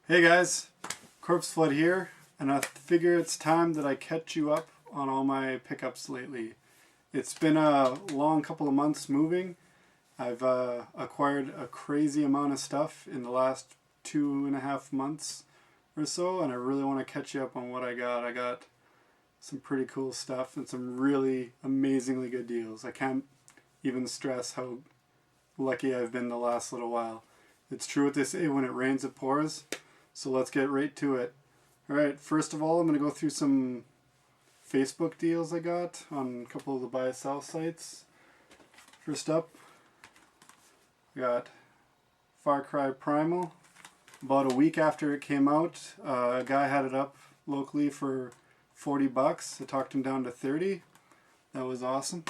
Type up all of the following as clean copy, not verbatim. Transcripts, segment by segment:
Hey guys, Corpse Flood here, and I figure it's time that I catch you up on all my pickups lately. It's been a long couple of months moving. I've acquired a crazy amount of stuff in the last 2.5 months or so, and I really want to catch you up on what I got. I got some pretty cool stuff and some really amazingly good deals. I can't even stress how lucky I've been the last little while. It's true what they say, when it rains it pours. So let's get right to it. Alright, first of all I'm going to go through some Facebook deals I got on a couple of the buy-sell sites. First up, I got Far Cry Primal. About a week after it came out, a guy had it up locally for $40. I talked him down to 30. That was awesome.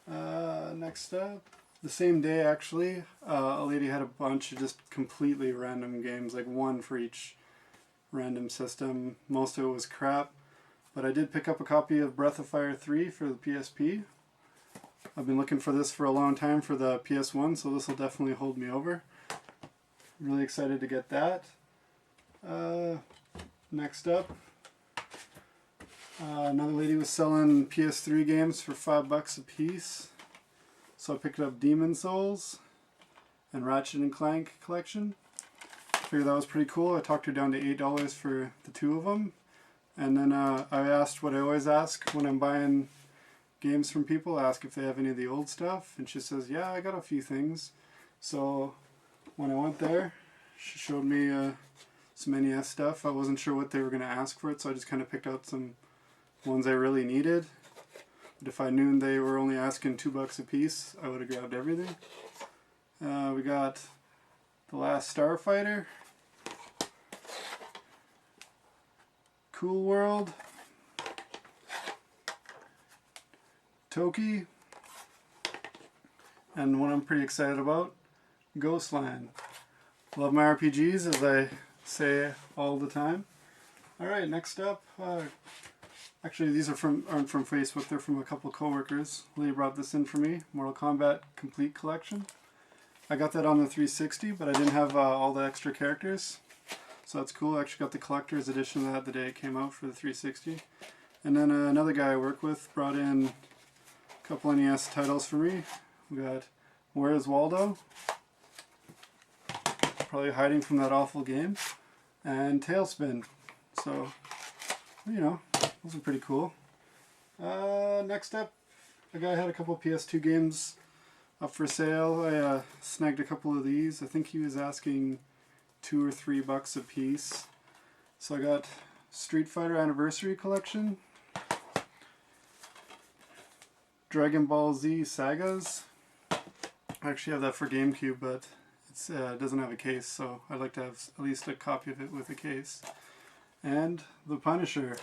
Next up, the same day actually, a lady had a bunch of just completely random games, like one for each random system. Most of it was crap, but I did pick up a copy of Breath of Fire 3 for the PSP. I've been looking for this for a long time for the PS1, so this will definitely hold me over. Really excited to get that. Next up, another lady was selling PS3 games for $5 a piece. So I picked up Demon Souls and Ratchet and Clank collection. Figured that was pretty cool. I talked her down to $8 for the two of them. And then I asked what I always ask when I'm buying games from people. I ask if they have any of the old stuff. And she says, yeah, I got a few things. So when I went there, she showed me some NES stuff. I wasn't sure what they were going to ask for it, so I just kind of picked out some ones I really needed. But if I knew they were only asking $2 a piece, I would have grabbed everything. We got The Last Starfighter, Cool World, Toki, and one I'm pretty excited about, Ghostland. Love my RPGs, as I say all the time. Alright, next up, actually these aren't from Facebook, they're from a couple coworkers. Lee brought this in for me, Mortal Kombat Complete Collection. I got that on the 360, but I didn't have all the extra characters. So that's cool. I actually got the collector's edition of that the day it came out for the 360. And then another guy I work with brought in a couple NES titles for me. We got Where is Waldo? Probably hiding from that awful game. And Tailspin. So, you know, those are pretty cool. Next up, a guy had a couple PS2 games up for sale. I snagged a couple of these. I think he was asking $2 or $3 a piece. So I got Street Fighter Anniversary Collection, Dragon Ball Z Sagas. I actually have that for GameCube, but it doesn't have a case, so I'd like to have at least a copy of it with a case. And The Punisher.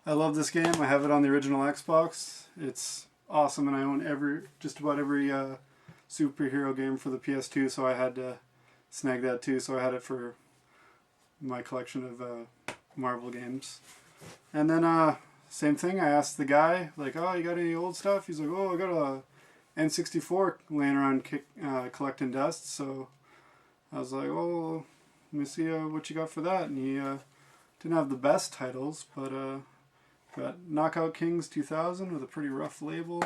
I love this game. I have it on the original Xbox. It's awesome, and I own just about every superhero game for the PS2, so I had to snag that too. So I had it for my collection of Marvel games. And then same thing, I asked the guy, like, oh, you got any old stuff? He's like, oh, I got a N64 laying around collecting dust. So I was like, oh, let me see what you got for that. And he didn't have the best titles, but got Knockout Kings 2000 with a pretty rough label.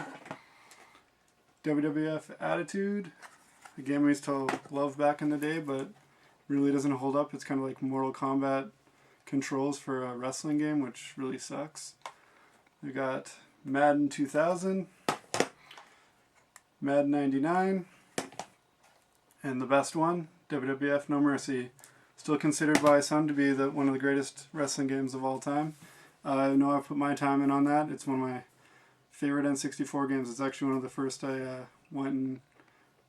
WWF Attitude, a game I used to love back in the day, but really doesn't hold up. It's kind of like Mortal Kombat controls for a wrestling game, which really sucks. We got Madden 2000, Madden 99, and the best one, WWF No Mercy. Still considered by some to be one of the greatest wrestling games of all time. I know I've put my time in on that. It's one of my favorite N64 games. It's actually one of the first I went and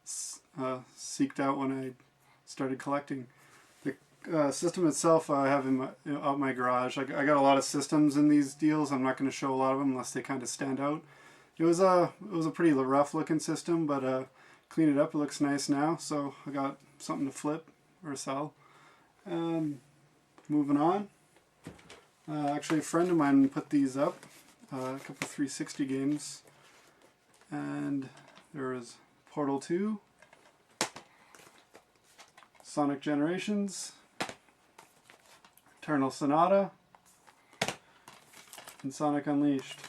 seeked out when I started collecting. The system itself I have out my garage. I got a lot of systems in these deals. I'm not going to show a lot of them unless they kind of stand out. It was a pretty rough looking system, but clean it up, it looks nice now. So I got something to flip or sell. Moving on. Actually, a friend of mine put these up, a couple 360 games, and there was Portal 2, Sonic Generations, Eternal Sonata, and Sonic Unleashed.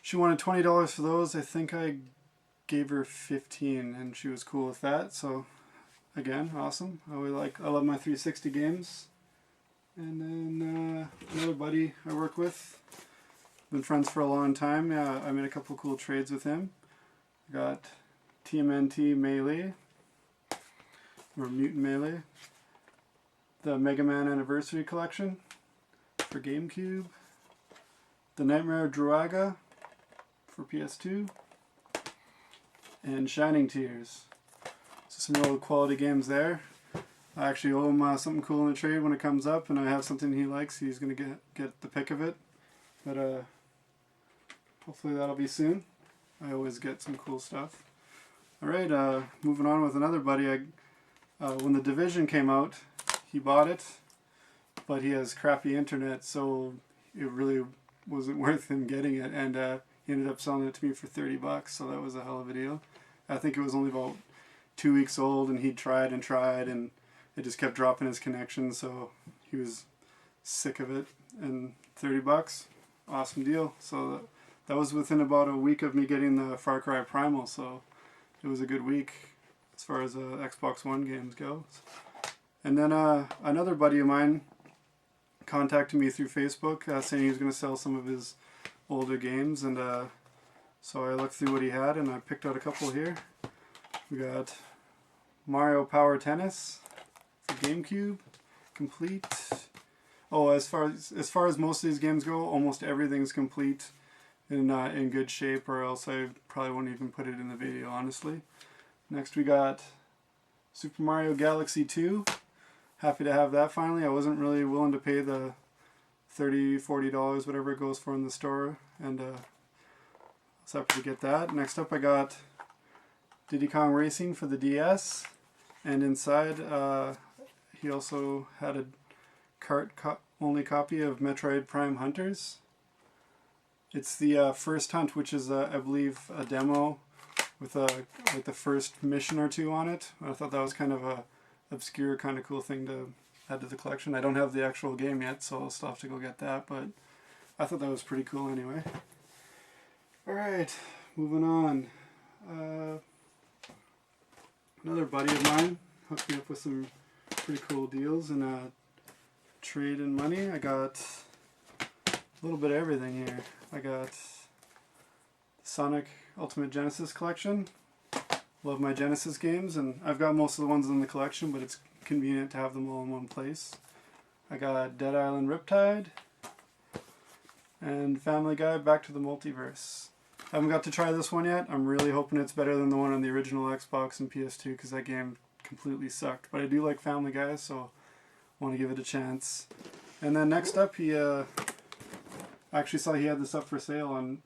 She wanted $20 for those. I think I gave her 15 and she was cool with that. So again, awesome. I love my 360 games. And then another buddy I work with, been friends for a long time. I made a couple cool trades with him. Got TMNT Melee, or Mutant Melee, the Mega Man Anniversary Collection for GameCube, the Nightmare Druaga for PS2, and Shining Tears. So some real quality games there. I actually owe him something cool in the trade when it comes up, and I have something he likes. He's going to get the pick of it. But hopefully that'll be soon. I always get some cool stuff. Alright, moving on with another buddy. When The Division came out, he bought it, but he has crappy internet, so it really wasn't worth him getting it, and he ended up selling it to me for $30, so that was a hell of a deal. I think it was only about 2 weeks old, and he tried, and it just kept dropping his connection, so he was sick of it. And $30, awesome deal. So that was within about a week of me getting the Far Cry Primal, so it was a good week as far as Xbox One games go. And then another buddy of mine contacted me through Facebook saying he was going to sell some of his older games, and so I looked through what he had and I picked out a couple here. We got Mario Power Tennis for GameCube, complete. Oh, as far as most of these games go, almost everything's complete in good shape, or else I probably wouldn't even put it in the video, honestly. Next we got Super Mario Galaxy 2. Happy to have that finally. I wasn't really willing to pay the $30, $40, whatever it goes for in the store, and I was happy to get that. Next up I got Diddy Kong Racing for the DS, and inside he also had a cart-only copy of Metroid Prime Hunters. It's the first hunt, which is I believe a demo with like the first mission or two on it. I thought that was kind of a obscure, kind of cool thing to add to the collection. I don't have the actual game yet, so I'll still have to go get that, but I thought that was pretty cool anyway. Alright, moving on. Another buddy of mine hooked me up with some pretty cool deals and trade and money. I got a little bit of everything here. I got Sonic Ultimate Genesis Collection. Love my Genesis games, and I've got most of the ones in the collection, but it's convenient to have them all in one place. I got Dead Island Riptide and Family Guy Back to the Multiverse. I haven't got to try this one yet. I'm really hoping it's better than the one on the original Xbox and PS2, because that game completely sucked. But I do like Family Guy, so I want to give it a chance. And then next up, he I actually saw he had this up for sale on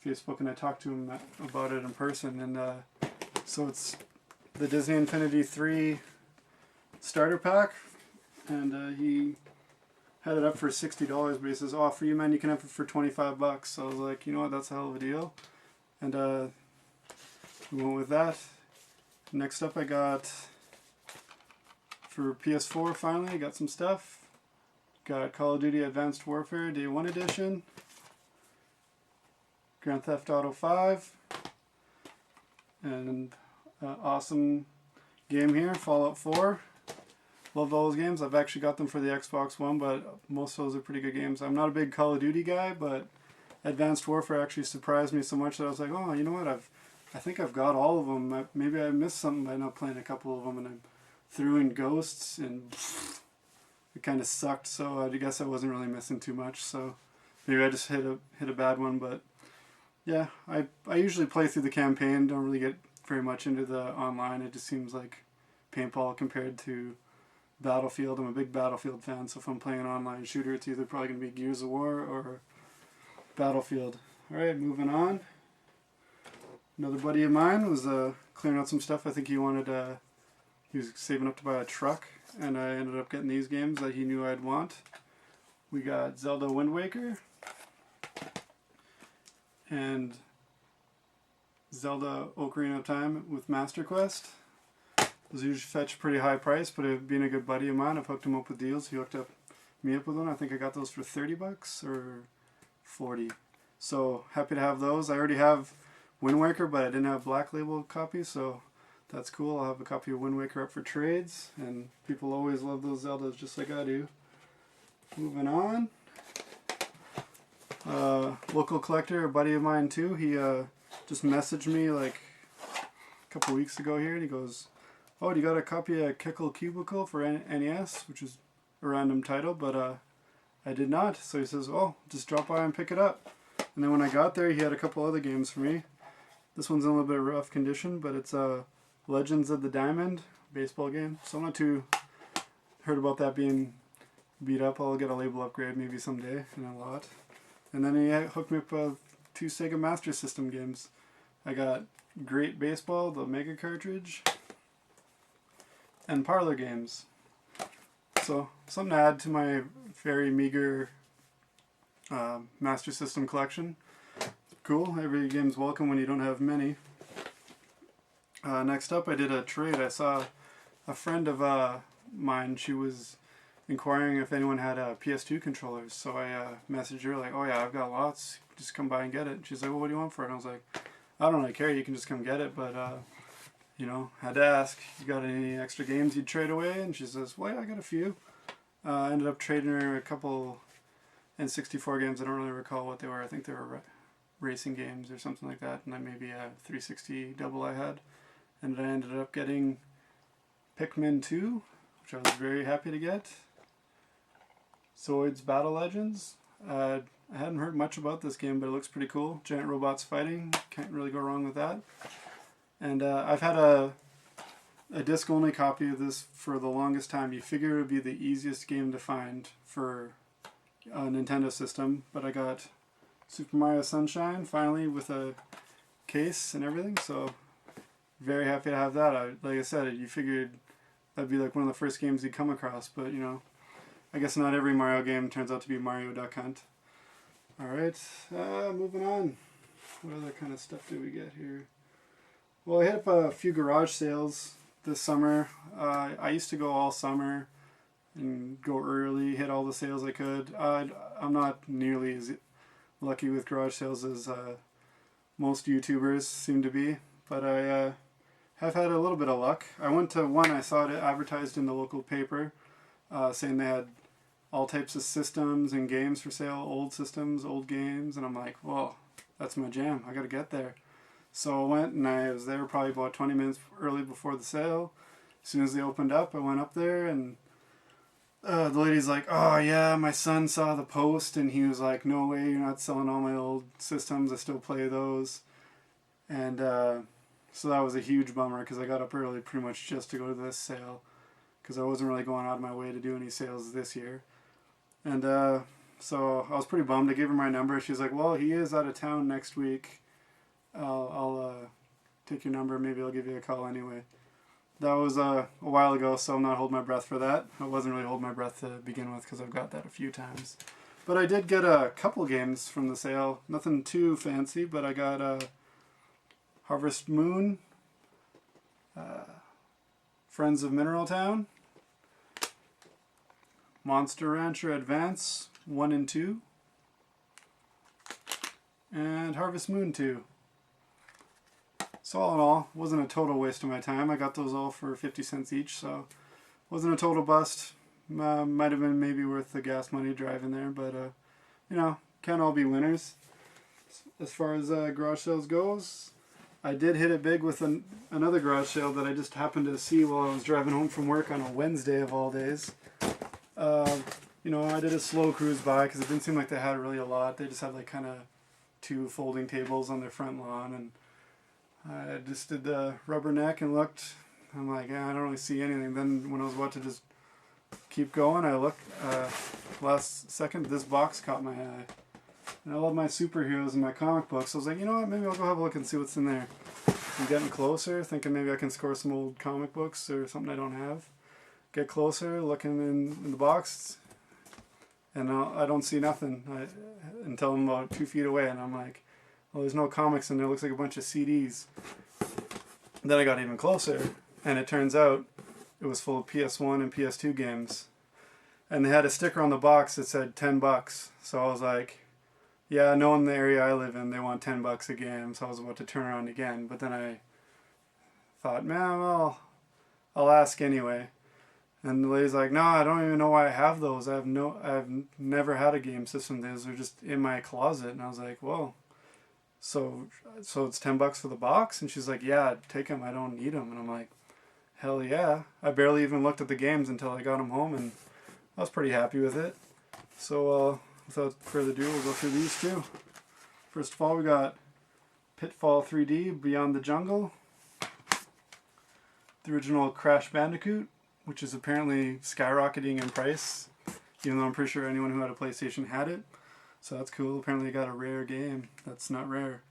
Facebook, and I talked to him about it in person. And so it's the Disney Infinity 3 starter pack, and he had it up for $60, but he says, "Oh, for you, man, you can have it for $25." So I was like, you know what, that's a hell of a deal, and we went with that. Next up, I got for PS4. Finally, I got some stuff. Got Call of Duty Advanced Warfare Day 1 Edition, Grand Theft Auto 5, and awesome game here, Fallout 4. Loved all those games. I've actually got them for the Xbox One, but most of those are pretty good games. I'm not a big Call of Duty guy, but Advanced Warfare actually surprised me so much that I was like, oh, you know what, I think I've got all of them. Maybe I missed something by not playing a couple of them, and I threw in Ghosts, and it kind of sucked, so I guess I wasn't really missing too much, so maybe I just hit a bad one. But yeah, I usually play through the campaign, don't really get very much into the online. It just seems like paintball compared to Battlefield. I'm a big Battlefield fan, so if I'm playing an online shooter, it's either probably going to be Gears of War or Battlefield. Alright, moving on. Another buddy of mine was clearing out some stuff. I think he wanted, he was saving up to buy a truck, and I ended up getting these games that he knew I'd want. We got Zelda Wind Waker and Zelda Ocarina of Time with Master Quest. Those usually fetch a pretty high price, but being a good buddy of mine, I've hooked him up with deals. He hooked me up with one. I think I got those for $30 or 40. So happy to have those. I already have Wind Waker, but I didn't have Black Label copy, so that's cool. I'll have a copy of Wind Waker up for trades, and people always love those Zeldas just like I do. Moving on. Local collector, a buddy of mine too, he just messaged me like a couple weeks ago here, and he goes, "Oh, do you got a copy of Kickle Cubicle for NES?" Which is a random title, but I did not. So he says, "Oh, just drop by and pick it up." And then when I got there, he had a couple other games for me. This one's in a little bit of rough condition, but it's Legends of the Diamond baseball game. So I'm not too heard about that being beat up. I'll get a label upgrade maybe someday in a lot. And then he hooked me up with 2 Sega Master System games. I got Great Baseball, the Mega cartridge, and Parlor Games. So something to add to my very meager Master System collection. Cool, every game's welcome when you don't have many. Next up, I did a trade. I saw a friend of mine, she was inquiring if anyone had PS2 controllers. So I messaged her like, "Oh yeah, I've got lots, just come by and get it." And she's like, "Well, what do you want for it?" And I was like, "I don't really care, you can just come get it, but you know, had to ask, you got any extra games you'd trade away?" And she says, "Well, yeah, I got a few." I ended up trading her a couple N64 games. I don't really recall what they were. I think they were racing games or something like that, and then maybe a 360 double I had. And I ended up getting Pikmin 2, which I was very happy to get. Zoids Battle Legends. I hadn't heard much about this game, but it looks pretty cool. Giant robots fighting. Can't really go wrong with that. And I've had a disc-only copy of this for the longest time. You figure it would be the easiest game to find for a Nintendo system, but I got Super Mario Sunshine finally with a case and everything, so very happy to have that. Like I said, you figured that'd be like one of the first games you'd come across, but you know, I guess not every Mario game turns out to be Mario Duck Hunt. Alright, moving on. What other kind of stuff do we get here? Well, I hit up a few garage sales this summer. I used to go all summer and go early, hit all the sales I could. I'm not nearly as lucky with garage sales as most YouTubers seem to be, but I have had a little bit of luck. I went to one, I saw it advertised in the local paper, saying they had all types of systems and games for sale, old systems, old games, and I'm like, well, that's my jam, I gotta get there. So I went, and I was there probably about 20 minutes early before the sale. As soon as they opened up, I went up there, and the lady's like, "Oh yeah, my son saw the post, and he was like, 'No way, you're not selling all my old systems, I still play those.'" And so that was a huge bummer, because I got up early pretty much just to go to this sale, because I wasn't really going out of my way to do any sales this year. And so I was pretty bummed. I gave her my number. She's like, "Well, he is out of town next week. I'll take your number. Maybe I'll give you a call anyway." That was a while ago, so I'm not holding my breath for that. I wasn't really holding my breath to begin with, because I've got that a few times. But I did get a couple games from the sale. Nothing too fancy, but I got Harvest Moon, Friends of Mineral Town, Monster Rancher Advance 1 and 2, and Harvest Moon 2. So all in all, it wasn't a total waste of my time. I got those all for 50 cents each, so it wasn't a total bust. Might have been maybe worth the gas money driving there, but you know, can't all be winners. As far as garage sales goes, I did hit it big with another garage sale that I just happened to see while I was driving home from work on a Wednesday of all days. You know, I did a slow cruise by, because it didn't seem like they had really a lot. They just had like kind of 2 folding tables on their front lawn, and I just did the rubberneck and looked. I'm like, yeah, I don't really see anything. Then when I was about to just keep going, I looked. Last second, this box caught my eye. And I love my superheroes and my comic books. So I was like, you know what, maybe I'll go have a look and see what's in there. I'm getting closer, thinking maybe I can score some old comic books or something I don't have. Get closer, looking in the box, and I don't see nothing until I'm about 2 feet away, and I'm like, well, there's no comics in there. It looks like a bunch of CDs. Then I got even closer, and it turns out it was full of PS1 and PS2 games. And they had a sticker on the box that said $10. So I was like, yeah, knowing the area I live in, they want $10 a game. So I was about to turn around again, but then I thought, man, well, I'll ask anyway. And the lady's like, no, I don't even know why I have those. I've never had a game system. Those are just in my closet. And I was like, well, so it's $10 for the box? And she's like, yeah, take them. I don't need them. And I'm like, hell yeah. I barely even looked at the games until I got them home, and I was pretty happy with it. So without further ado, we'll go through these two. First of all, we got Pitfall 3D Beyond the Jungle. The original Crash Bandicoot, which is apparently skyrocketing in price, even though I'm pretty sure anyone who had a PlayStation had it. So that's cool. Apparently it got a rare game. That's not rare.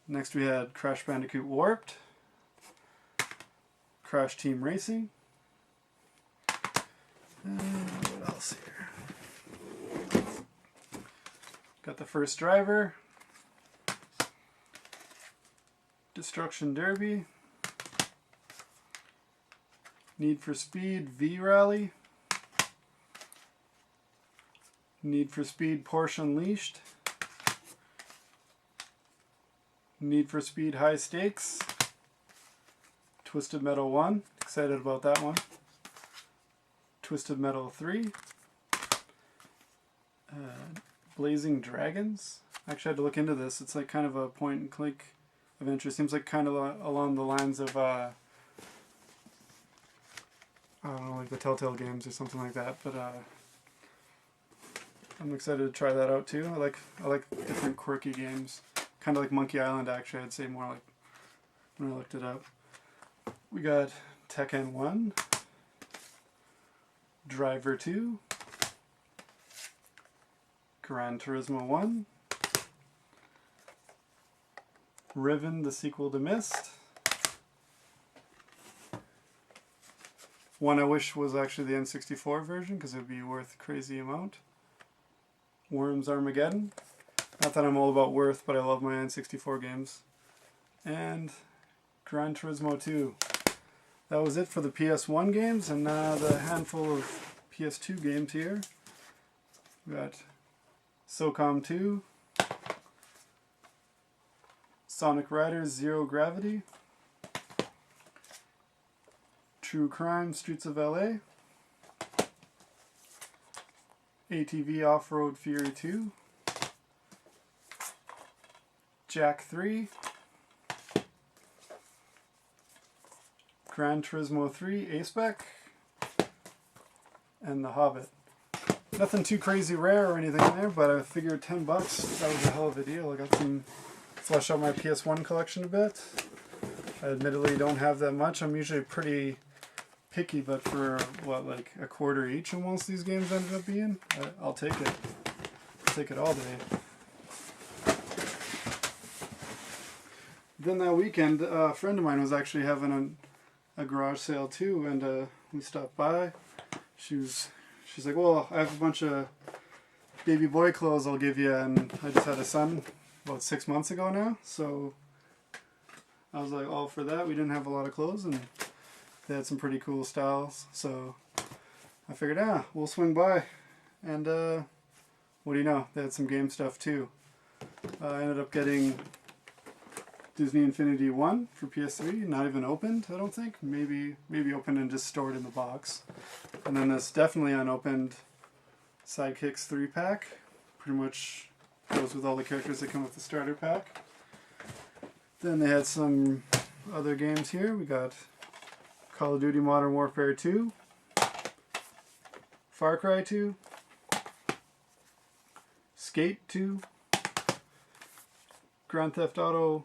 Next we had Crash Bandicoot Warped. Crash Team Racing. And what else here? Got the First Driver. Destruction Derby. Need for Speed V-Rally. Need for Speed Porsche Unleashed. Need for Speed High Stakes. Twisted Metal 1. Excited about that one. Twisted Metal 3. Blazing Dragons. Actually, I had to look into this. It's like kind of a point and click adventure. Seems like kind of along the lines of I don't know, like the Telltale games or something like that. But I'm excited to try that out too. I like different quirky games. Kind of like Monkey Island, actually. I'd say more like when I looked it up. We got Tekken 1, Driver 2, Gran Turismo 1, Riven, the sequel to Myst. One I wish was actually the N64 version because it would be worth a crazy amount. Worms Armageddon. Not that I'm all about worth, but I love my N64 games. And Gran Turismo 2. That was it for the PS1 games, and now the handful of PS2 games here. We got SOCOM 2, Sonic Riders Zero Gravity, True Crime Streets of LA, ATV Off-Road Fury 2, Jak 3, Gran Turismo 3 A-Spec, and The Hobbit. Nothing too crazy rare or anything in there, but I figured $10, that was a hell of a deal. I got to flesh out my PS1 collection a bit. I admittedly don't have that much. I'm usually pretty picky, but for what, like a quarter each almost these games ended up being, I'll take it. I'll take it all day. Then that weekend, a friend of mine was actually having a garage sale too, and we stopped by. She's like, well, I have a bunch of baby boy clothes I'll give you, and I just had a son about 6 months ago now, so I was like, all for that. We didn't have a lot of clothes, and they had some pretty cool styles, so I figured, we'll swing by. And what do you know, they had some game stuff too. I ended up getting Disney Infinity 1 for PS3, not even opened, I don't think. Maybe opened and just stored in the box. And then this definitely unopened Sidekicks 3-pack. Pretty much goes with all the characters that come with the starter pack. Then they had some other games here. We got Call of Duty Modern Warfare 2, Far Cry 2, Skate 2, Grand Theft Auto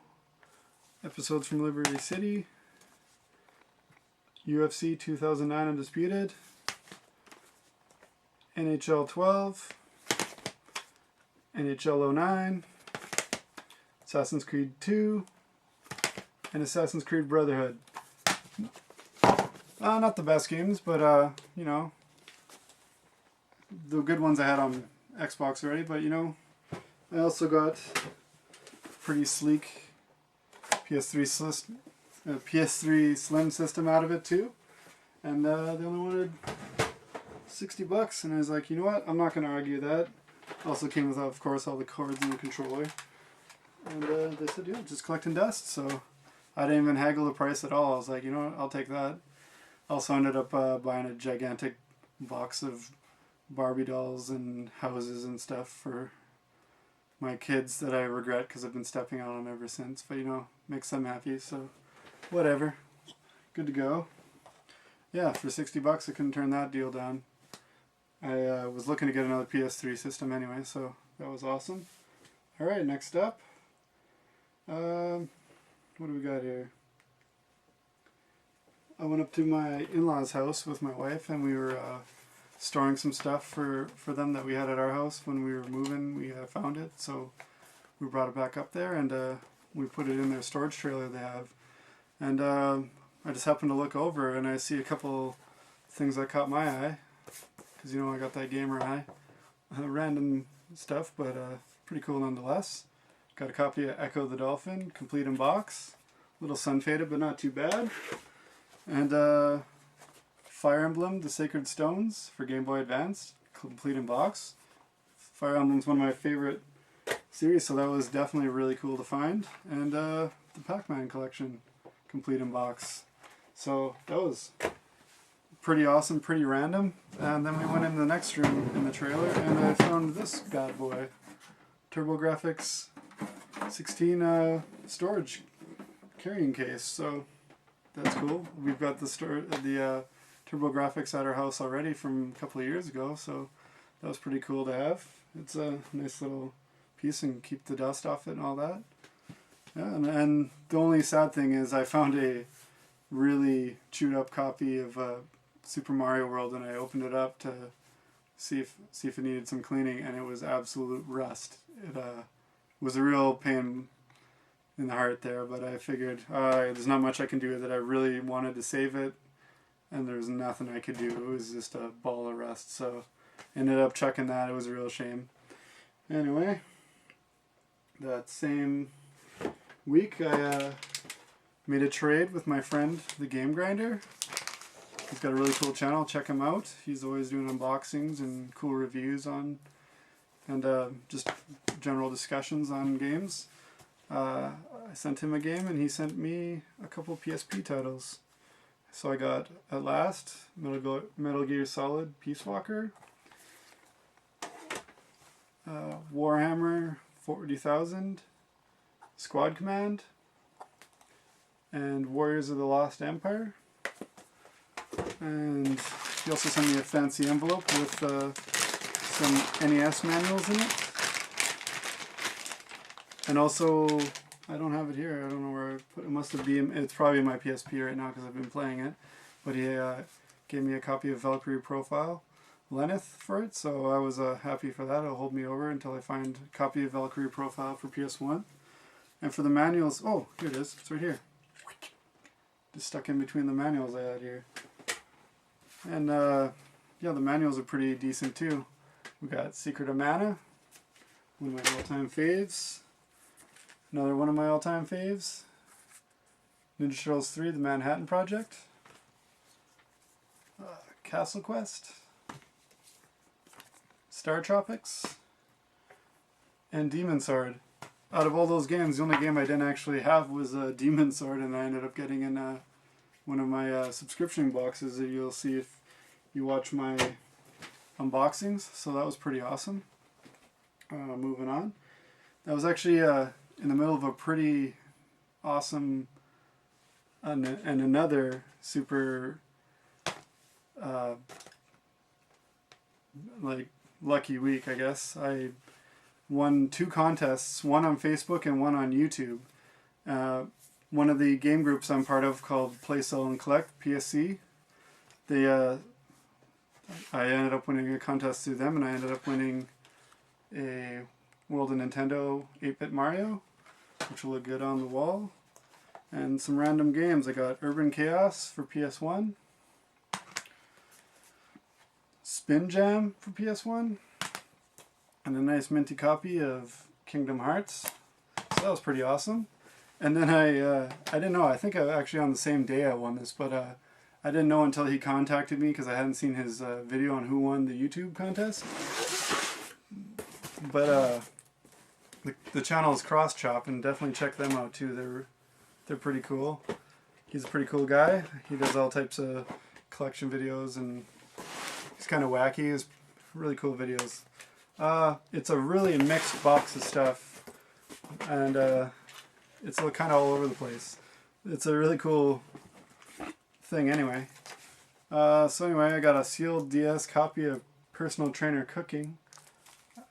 Episodes from Liberty City, UFC 2009 Undisputed, NHL 12, NHL 09, Assassin's Creed 2, and Assassin's Creed Brotherhood. Not the best games, but you know, the good ones I had on Xbox already, but you know, I also got pretty sleek PS3 a PS3 Slim system out of it too, and they only wanted $60, and I was like, you know what? I'm not going to argue that. Also came with, of course, all the cords and the controller, and they said, yeah, just collecting dust. So I didn't even haggle the price at all. I was like, you know what? I'll take that. Also ended up buying a gigantic box of Barbie dolls and houses and stuff for my kids that I regret because I've been stepping on them ever since. But, you know, makes them happy, so whatever. Good to go. Yeah, for $60 I couldn't turn that deal down. I was looking to get another PS3 system anyway, so that was awesome. Alright, next up. What do we got here? I went up to my in-laws' house with my wife, and we were storing some stuff for them that we had at our house when we were moving. We found it, so we brought it back up there, and we put it in their storage trailer they have. And I just happened to look over, and I see a couple things that caught my eye, because, you know, I got that gamer eye. Random stuff, but pretty cool nonetheless. Got a copy of Echo the Dolphin, complete in box. A little sun-faded, but not too bad. And Fire Emblem, The Sacred Stones for Game Boy Advance, complete in box. Fire Emblem's one of my favorite series, so that was definitely really cool to find. And the Pac-Man collection, complete in box. So that was pretty awesome, pretty random. And then we went in the next room in the trailer, and I found this bad boy. TurboGrafx 16 storage carrying case. So that's cool. We've got the TurboGrafx at our house already from a couple of years ago, so that was pretty cool to have. It's a nice little piece and keep the dust off it and all that. Yeah, and the only sad thing is I found a really chewed up copy of Super Mario World, and I opened it up to see if it needed some cleaning, and it was absolute rust. It was a real pain in the heart there, but I figured there's not much I can do with it. I really wanted to save it, and there's nothing I could do. It was just a ball of rust, so ended up chucking that. It was a real shame. Anyway, that same week I made a trade with my friend, the Game Grinder. He's got a really cool channel. Check him out. He's always doing unboxings and cool reviews on, and just general discussions on games. I sent him a game, and he sent me a couple PSP titles. So I got, at last, Metal Gear Solid Peace Walker, Warhammer 40,000, Squad Command, and Warriors of the Lost Empire. And he also sent me a fancy envelope with some NES manuals in it. And also, I don't have it here. I don't know where I put it. It must have been, it's probably in my PSP right now because I've been playing it. But he gave me a copy of Valkyrie Profile Lenneth for it, so I was happy for that. It'll hold me over until I find a copy of Valkyrie Profile for PS1. And for the manuals, oh, here it is. It's right here. Just stuck in between the manuals I had here. And yeah, the manuals are pretty decent too. We got Secret of Mana, one of my all-time faves. Another one of my all-time faves, Ninja Turtles 3, The Manhattan Project, Castle Quest, Star Tropics, and Demon Sword. Out of all those games, the only game I didn't actually have was Demon Sword, and I ended up getting in one of my subscription boxes that you'll see if you watch my unboxings, so that was pretty awesome. Moving on. That was actually in the middle of a pretty awesome and another super like lucky week, I guess. I won 2 contests, one on Facebook and one on YouTube. One of the game groups I'm part of called Play, Sell, and Collect, PSC. I ended up winning a contest through them, and I ended up winning a World of Nintendo 8-Bit Mario, which will look good on the wall, and some random games. I got Urban Chaos for PS1, Spin Jam for PS1, and a nice minty copy of Kingdom Hearts. So that was pretty awesome. And then I didn't know. I think actually on the same day I won this, but I didn't know until he contacted me because I hadn't seen his video on who won the YouTube contest. But the channel is Cross Chop, and definitely check them out too. They're pretty cool. He's a pretty cool guy. He does all types of collection videos, and he's kind of wacky. He's really cool videos. It's a really mixed box of stuff, and it's kind of all over the place. It's a really cool thing anyway. So anyway, I got a sealed DS copy of Personal Trainer Cooking.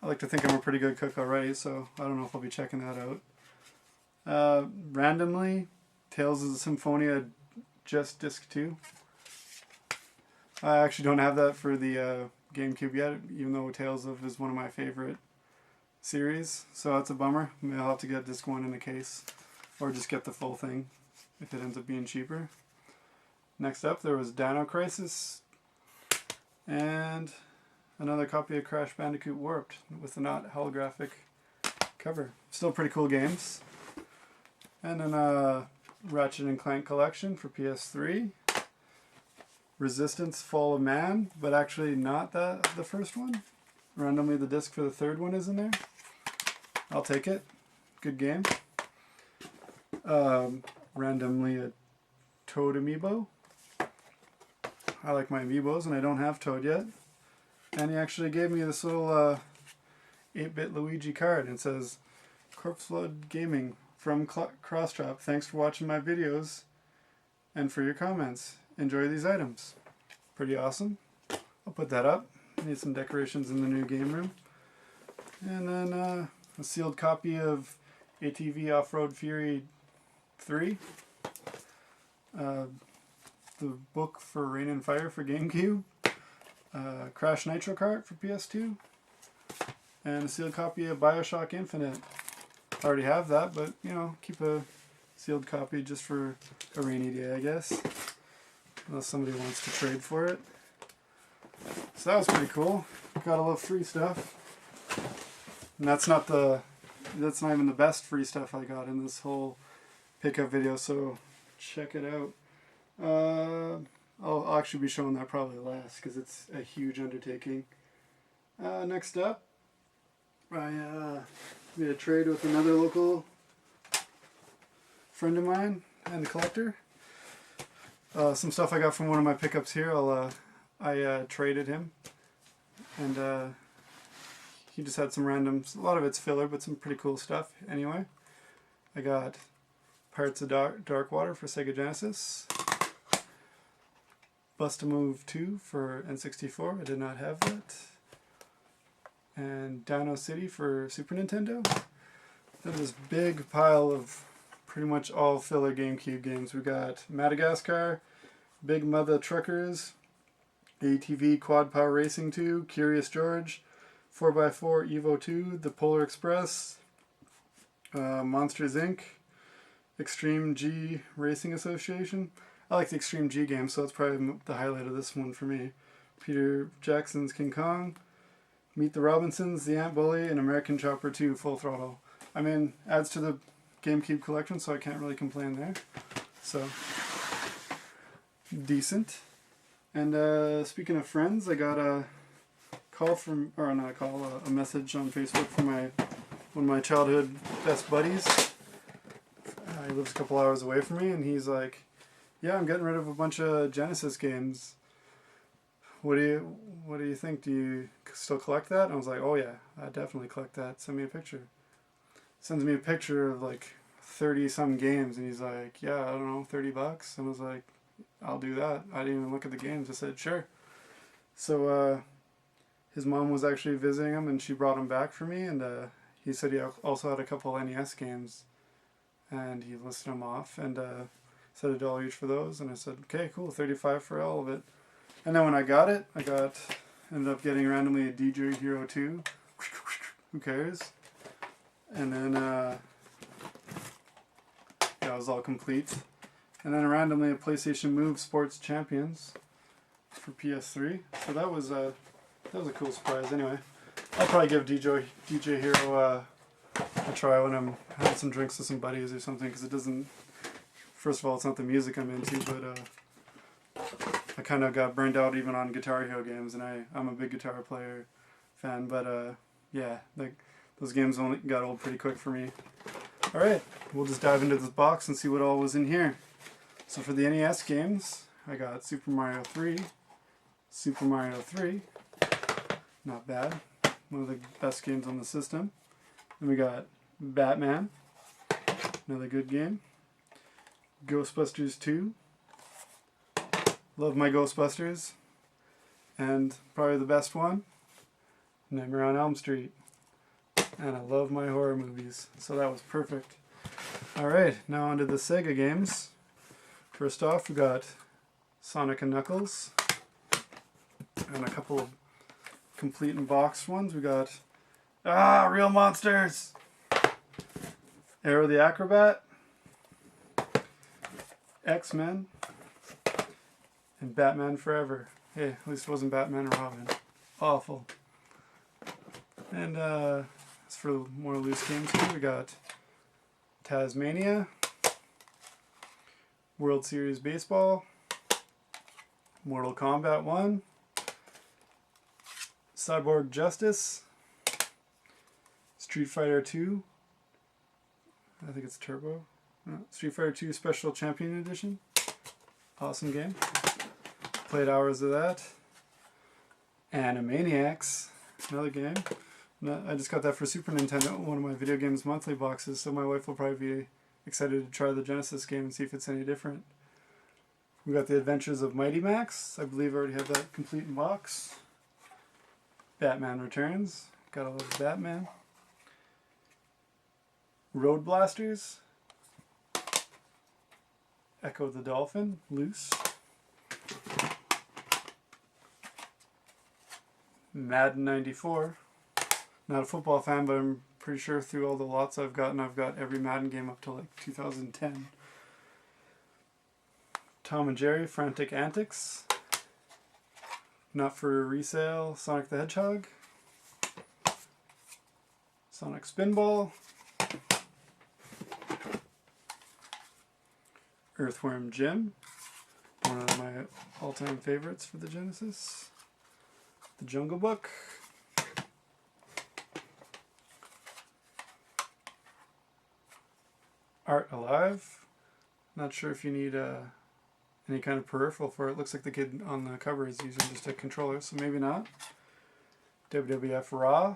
I like to think I'm a pretty good cook already, so I don't know if I'll be checking that out. Randomly, Tales of the Symphonia Just Disc 2. I actually don't have that for the GameCube yet, even though Tales of is one of my favorite series, so that's a bummer. Maybe I'll have to get disc 1 in the case, or just get the full thing if it ends up being cheaper. Next up, there was Dino Crisis, and another copy of Crash Bandicoot Warped with a not holographic cover. Still pretty cool games. And then Ratchet and Clank Collection for PS3. Resistance Fall of Man, but actually not the first one. Randomly the disc for the third one is in there. I'll take it. Good game. Randomly a Toad amiibo. I like my amiibos, and I don't have Toad yet. And he actually gave me this little 8-bit Luigi card, and it says, Corpse Flood Gaming from Cross Chop. Thanks for watching my videos and for your comments. Enjoy these items. Pretty awesome. I'll put that up. Need some decorations in the new game room. And then a sealed copy of ATV Off-Road Fury 3. The book for Rain and Fire for GameCube. Crash Nitro Kart for PS2. And a sealed copy of Bioshock Infinite. I already have that, but you know, keep a sealed copy just for a rainy day, I guess. Unless somebody wants to trade for it. So that was pretty cool. Got a lot of free stuff. And that's not even the best free stuff I got in this whole pickup video, so check it out. I'll actually be showing that probably last because it's a huge undertaking. Next up, I made a trade with another local friend of mine and a collector. Some stuff I got from one of my pickups here, I traded him, and he just had some a lot of it's filler, but some pretty cool stuff anyway. I got Pirates of Dark Water for Sega Genesis, Bust-A-Move 2 for N64, I did not have that, and Dino City for Super Nintendo. Then this big pile of pretty much all filler GameCube games. We got Madagascar, Big Mother Truckers, ATV Quad Power Racing 2, Curious George, 4x4 Evo 2, The Polar Express, Monsters Inc., Extreme G Racing Association. I like the Extreme G game, so that's probably the highlight of this one for me. Peter Jackson's King Kong, Meet the Robinsons, The Ant Bully, and American Chopper 2 Full Throttle. I mean, adds to the GameCube collection, so I can't really complain there. So, decent. And speaking of friends, I got a call from, or not a call, a message on Facebook from one of my childhood best buddies. He lives a couple hours away from me, and he's like, yeah, I'm getting rid of a bunch of Genesis games. What do you think? Do you still collect that? And I was like, oh yeah, I definitely collect that. Send me a picture. Sends me a picture of like 30 some games, and he's like, yeah, I don't know, $30. And I was like, I'll do that. I didn't even look at the games. I said, sure. So his mom was actually visiting him, and she brought him back for me, and he said he also had a couple NES games, and he listed them off, and said $1 each for those, and I said, okay, cool, $35 for all of it. And then when I got it, ended up getting randomly a DJ Hero 2. Who cares? And then that was all complete. And then randomly a PlayStation Move Sports Champions for PS3. So that was a cool surprise. Anyway, I'll probably give DJ Hero I try when I'm having some drinks with some buddies or something, because it doesn't, first of all, it's not the music I'm into, but I kind of got burned out even on Guitar Hero games, and I'm a big guitar player fan, but yeah, like those games only got old pretty quick for me. Alright, we'll just dive into this box and see what all was in here. So for the NES games, I got Super Mario 3, Super Mario 3, not bad, one of the best games on the system. Then we got Batman, another good game. Ghostbusters 2, love my Ghostbusters. And probably the best one, Nightmare on Elm Street. And I love my horror movies, so that was perfect. Alright, now onto the Sega games. First off, we got Sonic and Knuckles, and a couple of complete and boxed ones. We got Real Monsters, Aero the Acrobat, X-Men, and Batman Forever. Hey, at least it wasn't Batman and Robin. Awful. And as for more loose games here, we got Tasmania, World Series Baseball, Mortal Kombat 1, Cyborg Justice, Street Fighter 2, I think it's Turbo, no, Street Fighter 2 Special Champion Edition, awesome game, played hours of that, Animaniacs, another game. I just got that for Super Nintendo, one of my Video Games Monthly boxes, so my wife will probably be excited to try the Genesis game and see if it's any different. We got The Adventures of Mighty Max. I believe I already have that complete in box. Batman Returns. Gotta love Batman. Road Blasters. Echo the Dolphin. Loose. Madden 94. Not a football fan, but I'm pretty sure through all the lots I've gotten, I've got every Madden game up to like 2010. Tom and Jerry Frantic Antics. Not for resale, Sonic the Hedgehog. Sonic Spinball. Earthworm Jim. One of my all-time favorites for the Genesis. The Jungle Book. Art Alive. Not sure if you need any kind of peripheral for it. Looks like the kid on the cover is using just a controller, so maybe not. WWF Raw.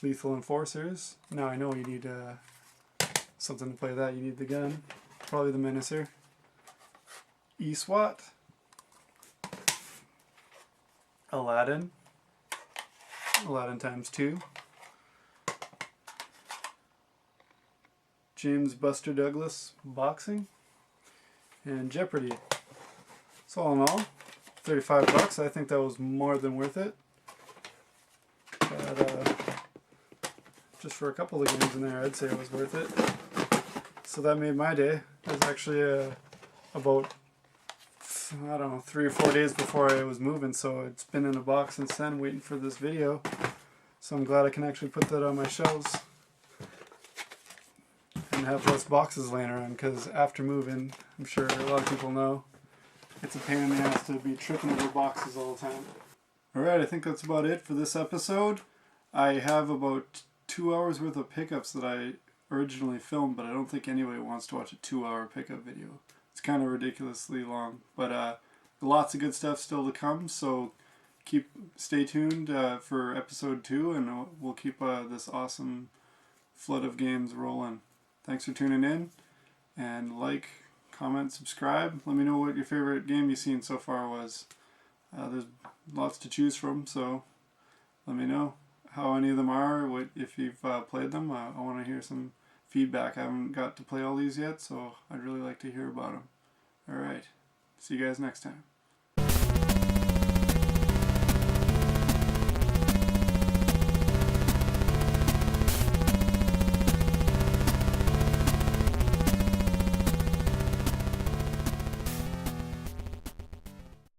Lethal Enforcers. Now I know you need something to play that. You need the gun. Probably the Menacer. E-SWAT. Aladdin. Aladdin times 2. James Buster Douglas Boxing, and Jeopardy. So all in all, $35. I think that was more than worth it. But just for a couple of games in there, I'd say it was worth it. So that made my day. It was actually about, I don't know, 3 or 4 days before I was moving, so it's been in a box since then waiting for this video. So I'm glad I can actually put that on my shelves and have less boxes laying around, because after moving, I'm sure a lot of people know, it's a pain in the ass to be tripping over boxes all the time. Alright, I think that's about it for this episode. I have about 2 hours worth of pickups that I originally filmed, but I don't think anybody wants to watch a 2-hour pickup video. It's kind of ridiculously long, but lots of good stuff still to come, so stay tuned for episode 2, and we'll keep this awesome flood of games rolling. Thanks for tuning in, and like, comment, subscribe. Let me know what your favorite game you've seen so far was. There's lots to choose from, so let me know how any of them are, if you've played them. I want to hear some feedback. I haven't got to play all these yet, so I'd really like to hear about them. Alright, see you guys next time.